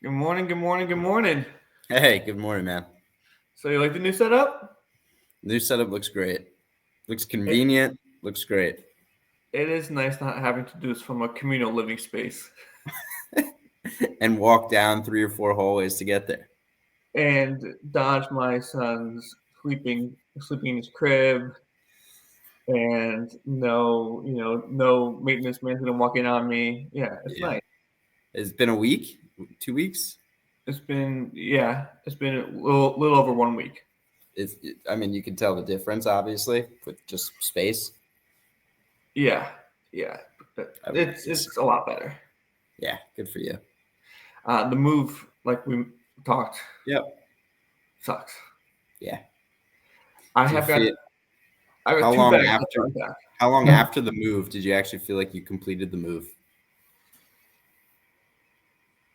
Good morning, good morning, good morning. Hey, good morning, man. So you like the new setup? New setup looks great. Looks It, convenient. Looks great. it is nice not having to do this from a communal living space And walk down 3 or 4 hallways to get there. and dodge my son's sleeping in his crib and no maintenance man's gonna walk in on me. Yeah, it's Yeah. nice. It's been a week, 2 weeks. It's been a little over 1 week. I mean, you can tell the difference, obviously, with just space. Yeah, yeah. But I would it's guess. a lot better. Yeah, good for you. The move, like we talked, Yep. sucks. Yeah. I Do you have got feel I got how two long bags to after unpack. how long after the move did you actually feel like you completed the move?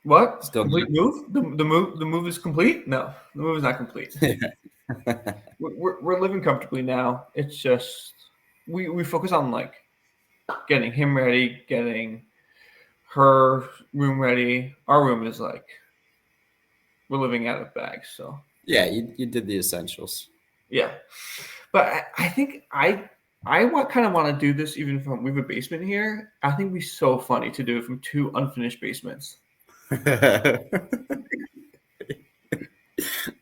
What? Still Complete move? The move is complete? No, the move is not complete. not? We're living comfortably now. It's just we focus on like getting him ready, getting her room ready. Our room is like we're living out of bags, so Yeah, you did the essentials. yeah. But I think kind of want to do this even from we have a basement here. I think it'd be so funny to do it from two unfinished basements.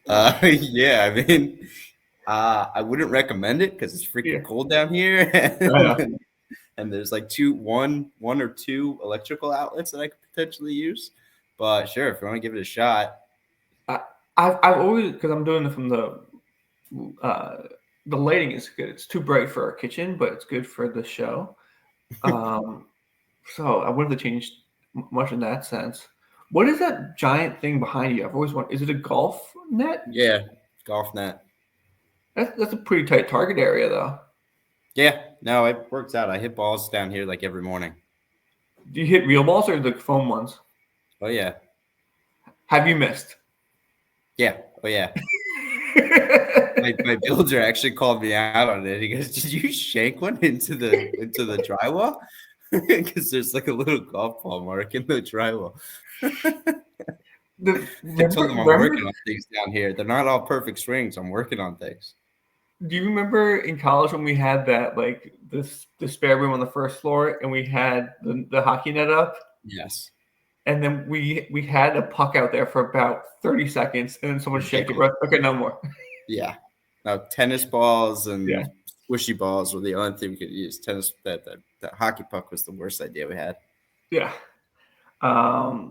Yeah, I mean, I wouldn't recommend it because it's Yeah, freaking cold down here, I know. and there's like one or two electrical outlets that I could potentially use. But sure, if you want to give it a shot, I, I've always because I'm doing it from uh, the lighting is good. It's too bright for our kitchen, but it's good for the show. Um, so I wouldn't have changed much in that sense. What is that giant thing behind you? I've always wondered. Is it a golf net? yeah, golf net. That's a pretty tight target area, though. Yeah, no, it works out. I hit balls down here like every morning. Do you hit real balls or the foam ones? Oh yeah, Have you missed? yeah, oh yeah. My builder actually called me out on it. He goes, "Did you shank one into the drywall? Because there's like a little golf ball mark in the drywall." I told him I'm Remember? working on things down here. They're not all perfect swings. I'm working on things. Do you remember in college when we had that like the spare room on the first floor and we had the hockey net up? Yes. And then we had a puck out there for about 30 seconds, and then someone shanked it. Ridiculous. We're like, okay, no more. Yeah. Now tennis balls Yeah, and squishy balls were the only thing we could use. That hockey puck was the worst idea we had. yeah.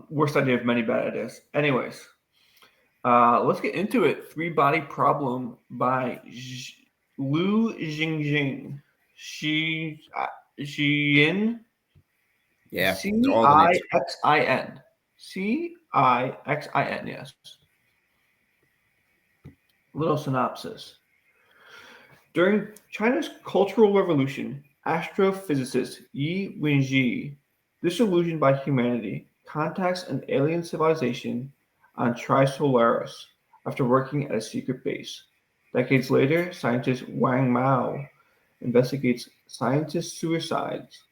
Worst idea of many bad ideas. Anyways, let's get into it. Three Body Problem by Lu Jingjing. Xiyin Yeah, all the names are Cixin. Cixin. Yes. Little synopsis. During China's Cultural Revolution, astrophysicist Yi Wenji, disillusioned by humanity, contacts an alien civilization on Trisolaris after working at a secret base. Decades later, scientist Wang Mao investigates scientist suicides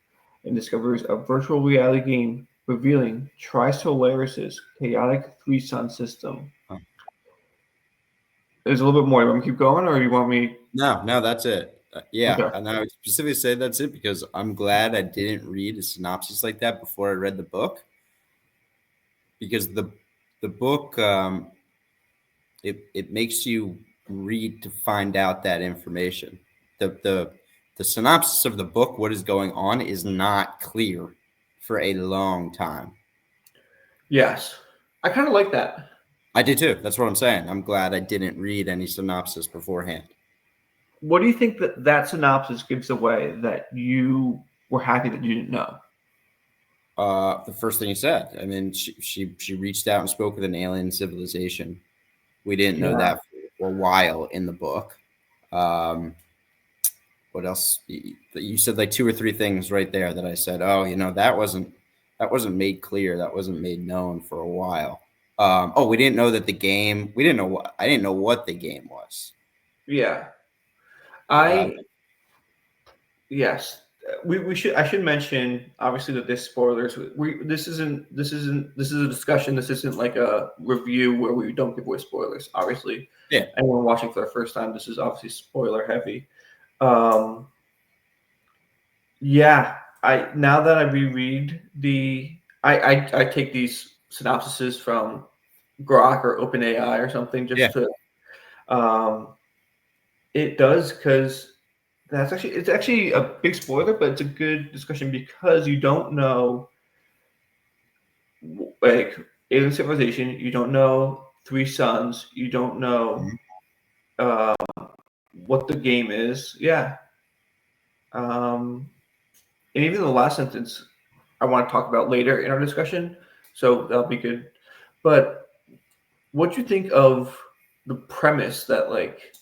and discovers a virtual reality game revealing Trisolaris' chaotic three-sun system. Oh, There's a little bit more. You want me to keep going, or you want me? no, that's it. Yeah, Okay. and I would specifically say that's it because I'm glad I didn't read a synopsis like that before I read the book because the book it makes you read to find out that information. The synopsis of the book, what is going on, is not clear for a long time. Yes. I kind of like that. I did too. That's what I'm saying. I'm glad I didn't read any synopsis beforehand. What do you think that synopsis gives away that you were happy that you didn't know? The first thing you said. I mean, she reached out and spoke with an alien civilization. We didn't know Yeah. that for a while in the book. Um, what else? You said like two or three things right there that I said. Oh, that wasn't made clear. That wasn't made known for a while. Oh, we didn't know that the game. We didn't know what. I didn't know what the game was. Yeah. Um, I yes. we should I should mention obviously that there's spoilers. This is a discussion. This isn't like a review where we don't give away spoilers. Obviously, Yeah, anyone watching for the first time, this is obviously spoiler heavy. Um, yeah, I now that I reread I take these synopsises from Grok or OpenAI or something yeah, just to um, it does because it's actually a big spoiler, but it's a good discussion because you don't know like alien civilization, you don't know three suns, you don't know mhm, uh, what the game is. Yeah, um, and even the last sentence I want to talk about later in our discussion, so that'll be good. But what do you think of the premise that like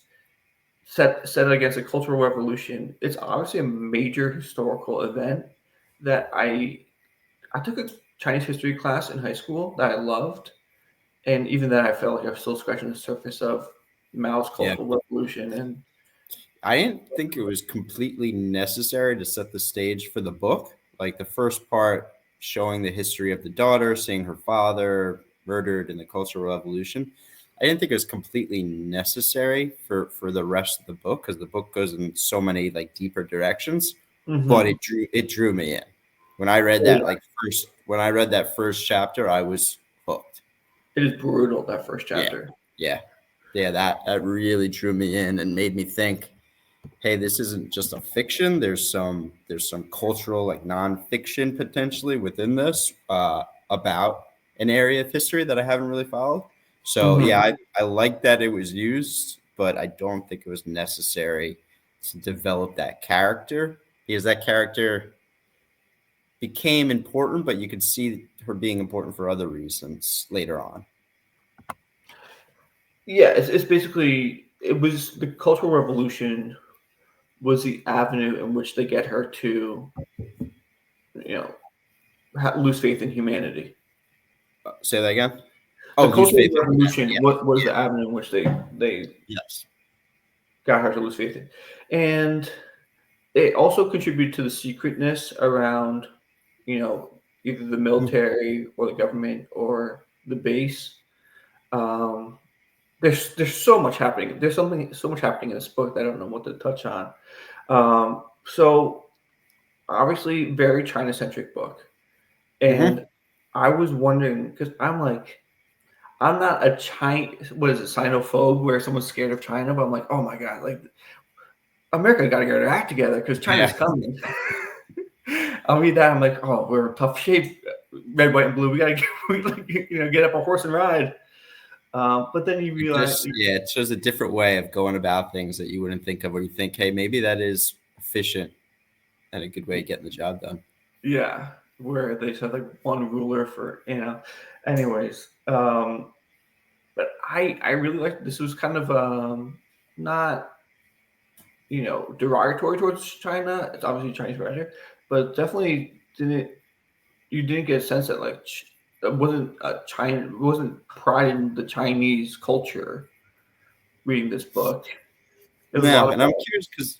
set it against a cultural revolution? It's obviously a major historical event that I took a Chinese history class in high school that I loved, and even then I felt like I was still scratching the surface of Mao's yeah. cultural revolution. And I didn't think it was completely necessary to set the stage for the book. Like the first part showing the history of the daughter, seeing her father murdered in the Cultural Revolution. I didn't think it was completely necessary for the rest of the book because the book goes in so many like deeper directions. But mm-hmm. it drew me in. When I read Oh that yeah, first chapter, I was hooked. it is brutal that first Yeah, chapter. yeah, yeah. That really drew me in and made me think, hey, this isn't just a fiction. There's some cultural like nonfiction potentially within this about an area of history that I haven't really followed. So yeah, Mm-hmm. I like that it was used, but I don't think it was necessary to develop that character because that character became important, but you could see her being important for other reasons later on. Yeah, it's basically it was the Cultural Revolution was the avenue in which they get her to you know lose faith in humanity. Say that again. Oh, The lose Cultural faith in humanity. Revolution what was the avenue in which they Yeah. Yes. got her to lose faith in, and it also contributed to the secretness around you know either the military or the government or the base. Um, there's so much happening. There's something so much happening in this book that I don't know what to touch on. So obviously very China centric book, Mm-hmm. and I was wondering because I'm like I'm not a China what is it Sinophobe where someone's scared of China, but I'm like oh my god like America got to get their act together because China's Yeah. coming. I'll read that. I'm like, oh, we're in tough shape. Red, white, and blue. We gotta get, we like, get up a horse and ride. But then you It realize, just yeah, it shows a different way of going about things that you wouldn't think of, where you think, hey, maybe that is efficient and a good way of getting the job done. yeah, where they said like one ruler for Anyways, but I really like this was kind of not derogatory towards China. It's obviously Chinese writer, but definitely didn't you didn't get a sense that like it wasn't China it wasn't pride in the Chinese culture reading this book. It was a Yeah, lot of and I'm curious because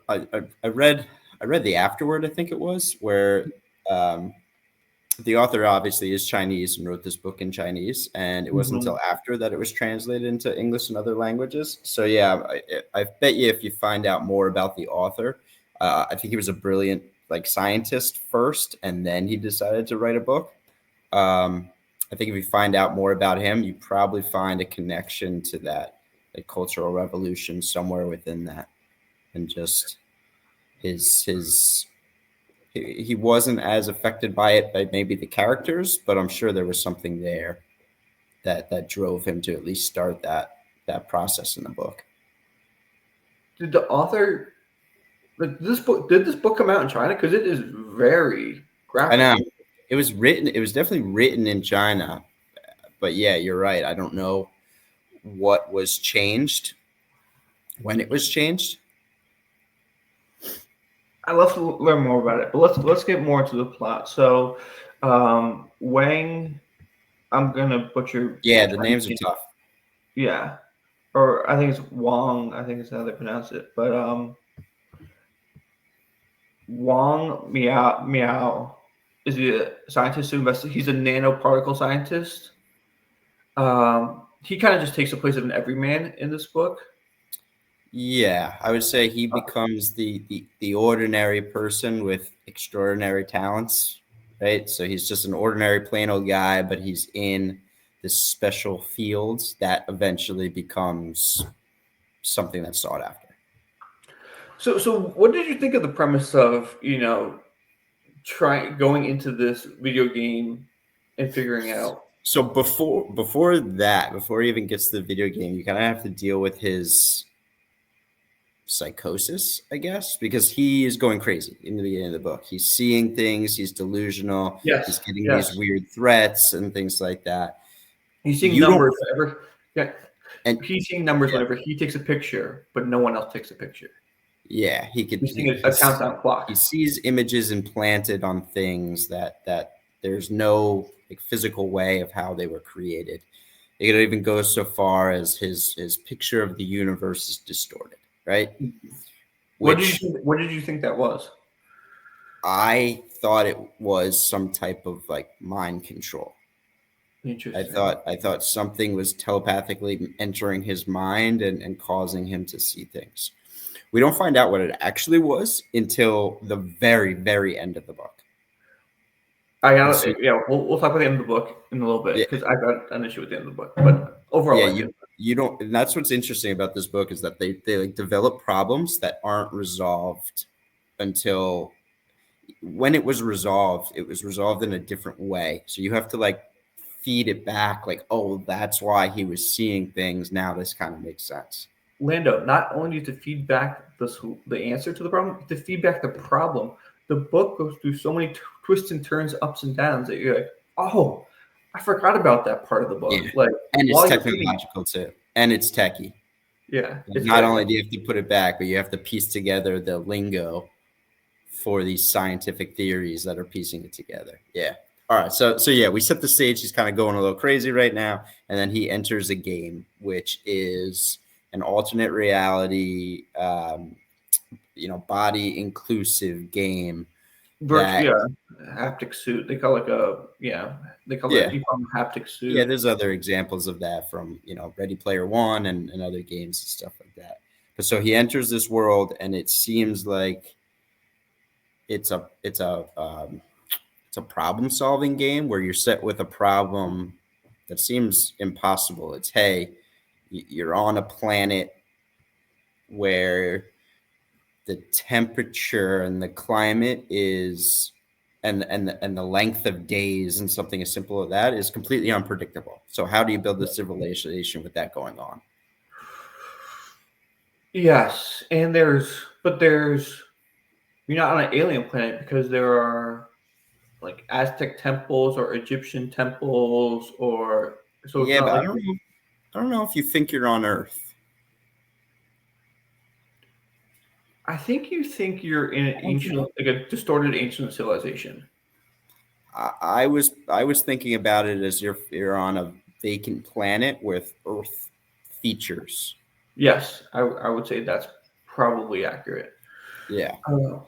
I read the afterword, I think it was, where um, the author obviously is Chinese and wrote this book in Chinese, and it wasn't mhm. until after that it was translated into English and other languages. So yeah, I bet you if you find out more about the author, I think he was a brilliant like scientist first, and then he decided to write a book. Um, I think if you find out more about him, you probably find a connection to that like cultural revolution somewhere within that, and just his he wasn't as affected by it by maybe the characters, but I'm sure there was something there that drove him to at least start that process in the book. Did the author like this book? Did this book come out in China? Because it is very I graphic. know it was written. It was definitely written in China, but yeah, you're right. I don't know what was changed when it was changed. I love to learn more about it, but let's get more into the plot. So, Wang, I'm gonna butcher the Yeah, the Chinese names are name. tough. Yeah, or I think it's Wang. I think it's how they pronounce it. But Wang Miao is a scientist who invests. He's a nanoparticle scientist. He kind of just takes the place of an everyman in this book. Yeah, I would say he Uh, becomes the ordinary person with extraordinary talents, right? So he's just an ordinary plain old guy, but he's in this special field that eventually becomes something that's sought after. so what did you think of the premise of trying going into this video game and figuring out? So before that, before he even gets to the video game, you kind of have to deal with his psychosis, I guess, because he is going crazy in the beginning of the book. He's seeing things, he's delusional, he's Yes, getting these yes. weird threats and things like that. He's seeing You don't, numbers whenever. Yeah, and he's seeing numbers yeah, whenever he takes a picture, but no one else takes a picture. yeah, He's seeing a countdown clock. he sees images implanted on things that there's no like physical way of how they were created. It even goes so far as his picture of the universe is distorted, right? Which What did you think that was? I thought it was some type of like mind control. Interesting. I thought something was telepathically entering his mind and causing him to see things. We don't find out what it actually was until the very, very end of the book. I And got so yeah. We'll talk about the end of the book in a little bit yeah, because I got an issue with the end of the book, but overall yeah, I did. you don't, and that's what's interesting about this book is that they like develop problems that aren't resolved until when it was resolved in a different way. So you have to like feed it back, like, oh, that's why he was seeing things. Now this kind of makes sense. Lando, not only do you have to feed back the answer to the problem, you have to feed back the problem. The book goes through so many twists and turns, ups and downs that you're like, oh, I forgot about that part of the book. Yeah. Like And it's while you're reading, technological too. And it's techie. yeah, it's Not tech. only do you have to put it back, but you have to piece together the lingo for these scientific theories that are piecing it together. Yeah. All right. So yeah, we set the stage. He's kind of going a little crazy right now, and then he enters a game, which is an alternate reality, body inclusive game Virtual, that, yeah, haptic suit. They call like a yeah. They call it yeah, you call them haptic yeah. suit. There's other examples of that from Ready Player One and other games and stuff like that. But so he enters this world, and it seems like it's a it's a it's a problem solving game where you're set with a problem that seems impossible. It's, hey, you're on a planet where the temperature and the climate is and the length of days and something as simple as that is completely unpredictable. So how do you build a civilization with that going on? Yes, and there's you're not on an alien planet because there are like Aztec temples or Egyptian temples or so it's Yeah, not but like I don't know if you think you're on Earth. I think you're in an I don't think ancient like a distorted ancient civilization. I was thinking about it as you're on a vacant planet with Earth features. Yes, I would say that's probably accurate. Yeah. Uh,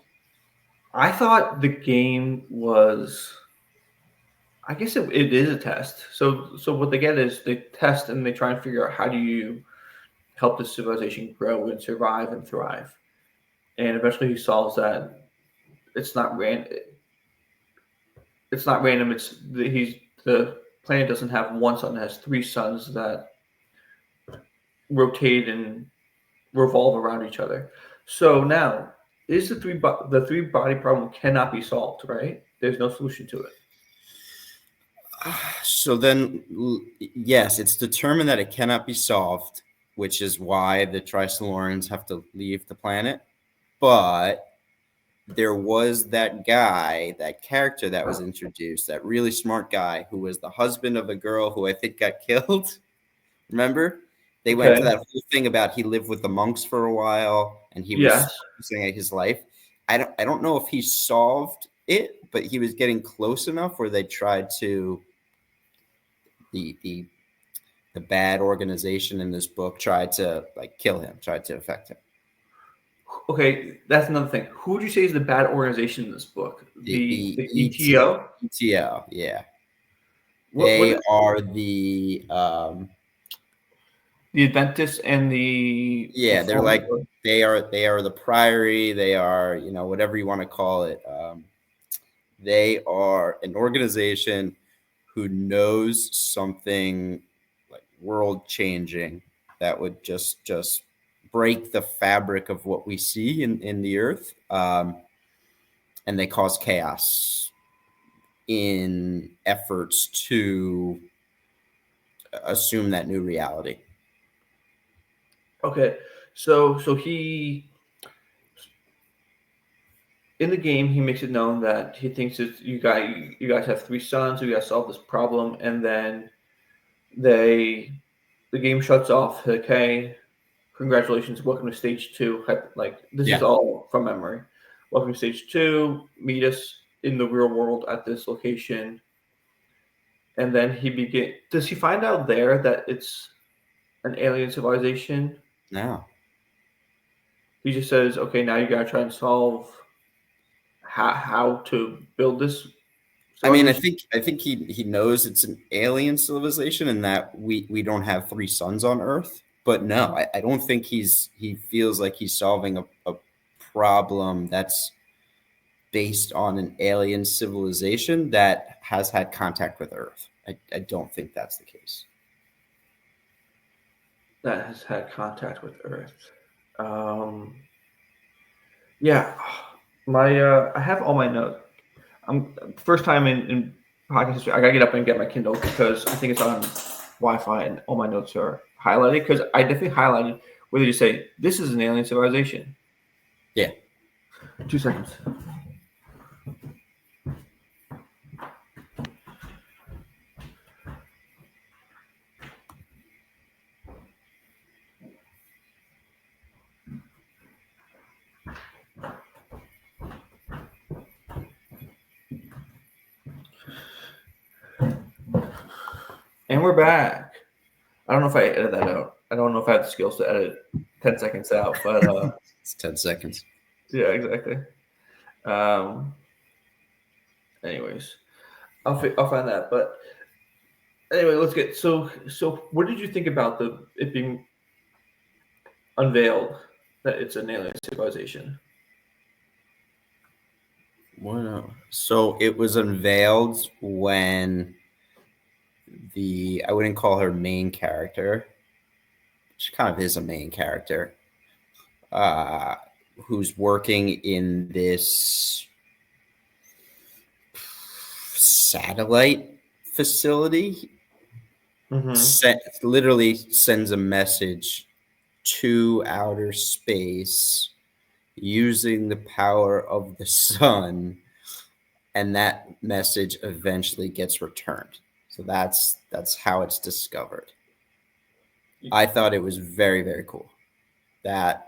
I thought the game was I guess it is a test. So what they get is they test and they try and figure out how do you help the civilization grow and survive and thrive. And eventually he solves that. It's not ran. It's not random. The planet doesn't have one sun; it has three suns that rotate and revolve around each other. So now is the three body problem cannot be solved, right? There's no solution to it. So then, yes, it's determined that it cannot be solved, which is why the Trisolarians have to leave the planet. But there was that guy, that character that was introduced, that really smart guy who was the husband of a girl who I think got killed. Remember? They went Okay. to that whole thing about he lived with the monks for a while and he was Yes. focusing on his life. I don't know if he solved it, but he was getting close enough where they tried to the the the bad organization in this book tried to like kill him, tried to affect him. Okay, that's another thing. Who would you say is the bad organization in this book? The ET, ETO. ETL, yeah. What They is are the the Adventists and the yeah, they're Reform? like they are the priory, they are, whatever you want to call it. They are an organization who knows something like world changing that would just break the fabric of what we see in the earth, and they cause chaos in efforts to assume that new reality. Okay, so he in the game he makes it known that he thinks that you guys have three sons, so you guys solve this problem, and then they the game shuts off. Like, hey, congratulations, welcome to stage two. Like this is Yeah. all from memory. Welcome to stage two. Meet us in the real world at this location, and then he begin. Does he find out there that it's an alien civilization? No. He just says, "Okay, now you gotta try and solve how to build this I mean, I civilization." think I think he knows it's an alien civilization and that we don't have three suns on Earth. But no, I don't think he feels like he's solving a problem that's based on an alien civilization that has had contact with Earth. I don't think that's the case. That has had contact with Earth. Um, yeah, my I have all my notes. I'm first time in podcast history. I gotta get up and get my Kindle because I think it's on Wi-Fi and all my notes are highlighted. Because I definitely highlighted where they just say this is an alien civilization. Yeah. 2 seconds. And we're back. I don't know if I edit that out. I don't know if I have the skills to edit 10 seconds out, but It's 10 seconds. yeah, exactly. Um, anyways, I'll find that. But anyway, let's get so. What did you think about the it being unveiled that it's an alien civilization? So it was unveiled when I wouldn't call her main character. She kind of is a main character, uh, who's working in this satellite facility. Mm-hmm. Literally sends a message to outer space using the power of the sun, and that message eventually gets returned. So that's how it's discovered. I thought it was very, very cool. That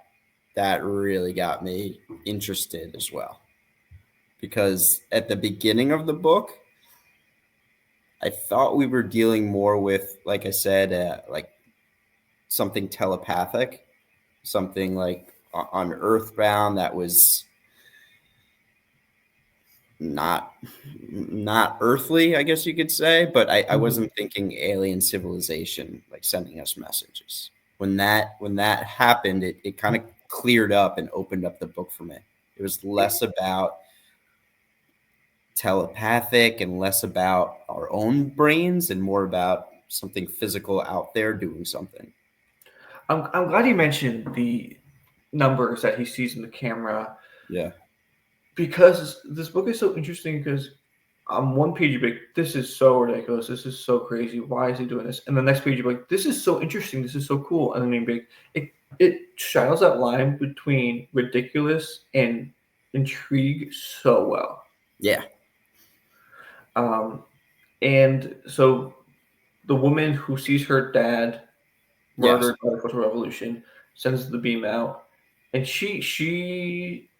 really got me interested as well, because at the beginning of the book I thought we were dealing more with, like I said, like something telepathic, something like on Earthbound that was not earthly, I guess you could say. But I Mm-hmm. wasn't thinking alien civilization like sending us messages. When that happened, it kind of cleared up and opened up the book for me. It was less about telepathic and less about our own brains and more about something physical out there doing something. I'm glad you mentioned the numbers that he sees in the camera Yeah. because this book is so interesting because on one page you're like, this is so ridiculous, this is so crazy, why is he doing this? And the next page you're like, this is so interesting, this is so cool. And then you're like, it straddles that line between ridiculous and intrigue so well. Yeah. Um, and so the woman who sees her dad Yes. murdered by the Cultural Revolution sends the beam out, and she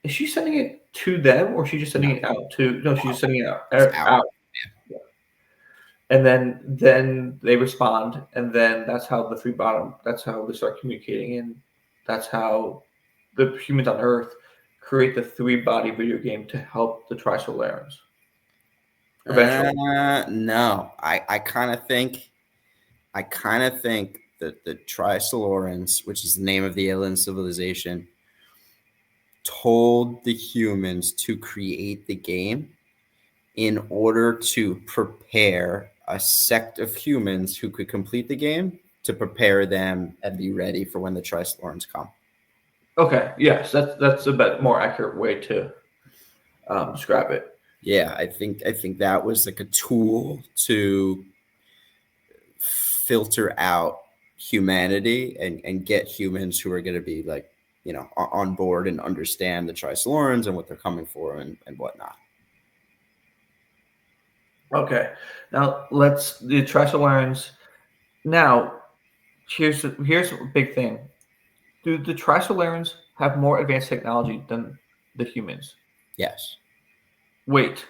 is she sending it to them or is she just No. sending it out to? No, she's just sending it It's out. out. Out. And then they respond, and then that's how the three bottom. That's how they start communicating, and that's how the humans on Earth create the three-body video game to help the Trisolarans. Eventually. No, I kind of think that the Trisolorans, which is the name of the alien civilization, told the humans to create the game in order to prepare a sect of humans who could complete the game, to prepare them and be ready for when the Trisolorans come. Okay, yes, that's a bit more accurate way to describe it. Yeah, I think that was like a tool to filter out humanity and get humans who are going to be like, on board and understand the Trisolorans and what they're coming for and whatnot. Okay, now the Trisolarans. Now, here's a big thing. Do the Trisolarans have more advanced technology than the humans? Yes. Wait,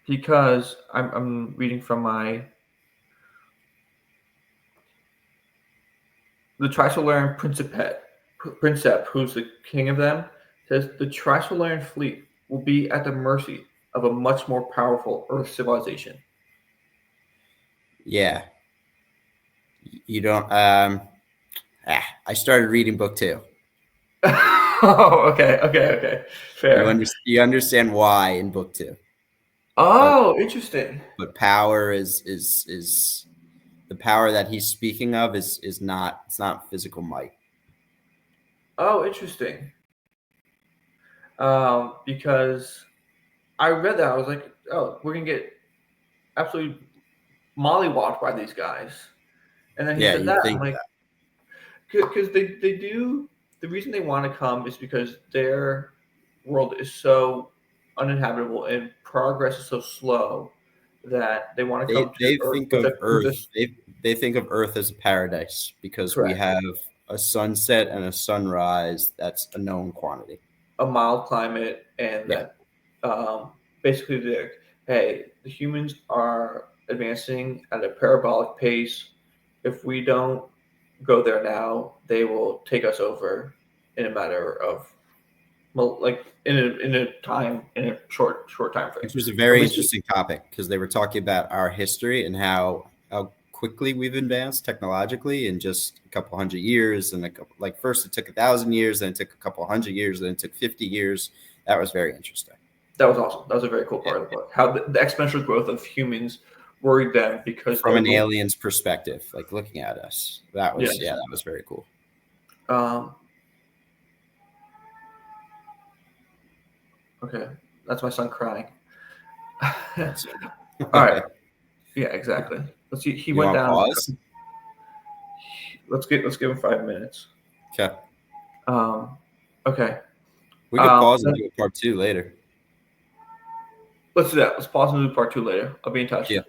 because I'm reading from the Trisolaran Princep, who's the king of them, says the Trisolaran fleet will be at the mercy of a much more powerful Earth civilization. Yeah. You don't. I started reading book 2. Oh, okay, fair. You understand why in book 2. Oh, interesting. But power is the power that he's speaking of is not, it's not physical might. Oh, interesting. Because I read that, I was like, oh, we're gonna get absolutely mollywopped by these guys, and then he Yeah, said you that. I'm think like, that. because they do. The reason they want to come is because their world is so uninhabitable and progress is so slow that they want to come to They Earth think of with a Earth. They think of Earth as a paradise because we correct have a sunset and a sunrise that's a known quantity. a mild climate, and Yeah, that basically hey, the humans are advancing at a parabolic pace. If we don't go there now, they will take us over in a matter of like in a short time frame. which was a So very basically, interesting topic because they were talking about our history and how quickly we've advanced technologically in just a couple hundred years. And like first it took 1,000 years, then it took a couple hundred years, then it took 50 years. That was very interesting. that was awesome. That was a very cool Yeah. part of the book. How the exponential growth of humans worried them because From they're an alien's perspective, like looking at us, that was, yes. yeah, that was very cool. Um, okay, that's my son crying. That's All right. Yeah, exactly. Let's see. He You went want to down. pause? Let's give him 5 minutes. Okay. Um, okay. We could pause and Then do a part 2 later. let's do that. Let's pause and do part 2 later. I'll be in touch. Yeah.